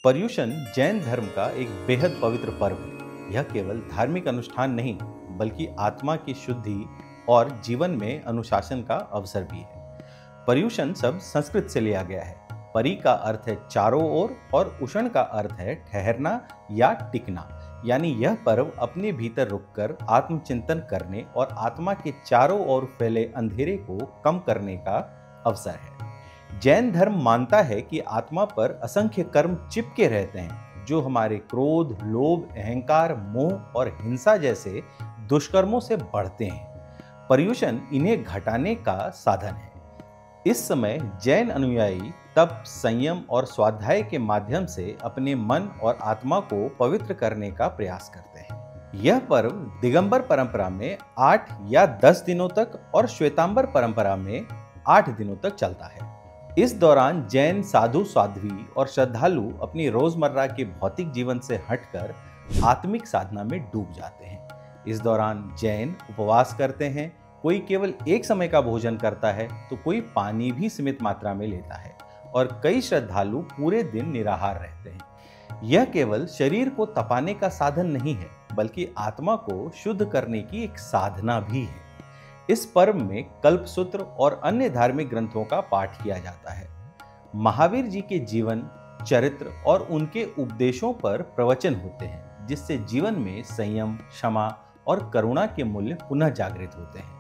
पर्युषण जैन धर्म का एक बेहद पवित्र पर्व है। यह केवल धार्मिक अनुष्ठान नहीं, बल्कि आत्मा की शुद्धि और जीवन में अनुशासन का अवसर भी है। पर्युषण शब्द संस्कृत से लिया गया है। परि का अर्थ है चारों ओर और उषण का अर्थ है ठहरना या टिकना। यानी यह पर्व अपने भीतर रुककर आत्मचिंतन करने और आत्मा के चारों ओर फैले अंधेरे को कम करने का अवसर है। जैन धर्म मानता है कि आत्मा पर असंख्य कर्म चिपके रहते हैं, जो हमारे क्रोध, लोभ, अहंकार, मोह और हिंसा जैसे दुष्कर्मों से बढ़ते हैं। पर्युषण इन्हें घटाने का साधन है। इस समय जैन अनुयायी तप, संयम और स्वाध्याय के माध्यम से अपने मन और आत्मा को पवित्र करने का प्रयास करते हैं। यह पर्व दिगंबर परंपरा में 8 या 10 दिनों तक और श्वेतांबर परंपरा में 8 दिनों तक चलता है। इस दौरान जैन साधु, साध्वी और श्रद्धालु अपनी रोजमर्रा के भौतिक जीवन से हटकर आत्मिक साधना में डूब जाते हैं। इस दौरान जैन उपवास करते हैं। कोई केवल एक समय का भोजन करता है, तो कोई पानी भी सीमित मात्रा में लेता है और कई श्रद्धालु पूरे दिन निराहार रहते हैं। यह केवल शरीर को तपाने का साधन नहीं है, बल्कि आत्मा को शुद्ध करने की एक साधना भी है। इस पर्व में कल्पसूत्र और अन्य धार्मिक ग्रंथों का पाठ किया जाता है। महावीर जी के जीवन, चरित्र और उनके उपदेशों पर प्रवचन होते हैं, जिससे जीवन में संयम, क्षमा और करुणा के मूल्य पुनः जागृत होते हैं।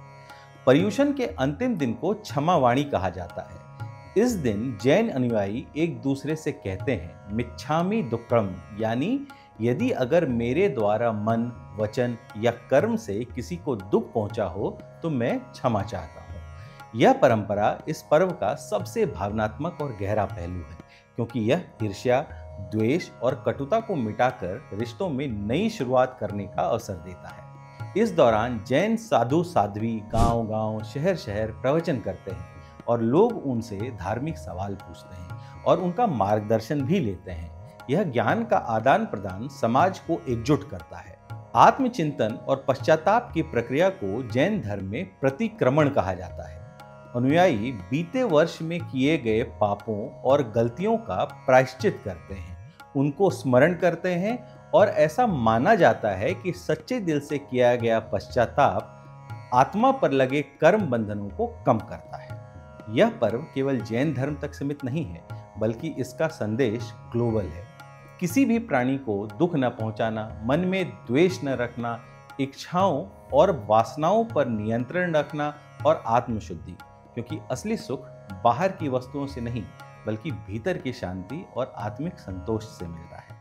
पर्युषण के अंतिम दिन को क्षमा वाणी कहा जाता है। इस दिन जैन अनुयायी एक दूसरे से कहते हैं मिच्छामि दुक्कड़म, यानी यदि अगर मेरे द्वारा मन, वचन या कर्म से किसी को दुख पहुंचा हो तो मैं क्षमा चाहता हूं। यह परंपरा इस पर्व का सबसे भावनात्मक और गहरा पहलू है, क्योंकि यह ईर्ष्या, द्वेष और कटुता को मिटाकर रिश्तों में नई शुरुआत करने का अवसर देता है। इस दौरान जैन साधु, साध्वी गांव-गांव, शहर-शहर प्रवचन करते हैं और लोग उनसे धार्मिक सवाल पूछते हैं और उनका मार्गदर्शन भी लेते हैं। यह ज्ञान का आदान प्रदान समाज को एकजुट करता है। आत्मचिंतन और पश्चाताप की प्रक्रिया को जैन धर्म में प्रतिक्रमण कहा जाता है। अनुयायी बीते वर्ष में किए गए पापों और गलतियों का प्रायश्चित करते हैं, उनको स्मरण करते हैं और ऐसा माना जाता है कि सच्चे दिल से किया गया पश्चाताप आत्मा पर लगे कर्म बंधनों को कम करता है। यह पर्व केवल जैन धर्म तक सीमित नहीं है, बल्कि इसका संदेश ग्लोबल है। किसी भी प्राणी को दुख न पहुंचाना, मन में द्वेष न रखना, इच्छाओं और वासनाओं पर नियंत्रण रखना और आत्मशुद्धि, क्योंकि असली सुख बाहर की वस्तुओं से नहीं, बल्कि भीतर की शांति और आत्मिक संतोष से मिलता है।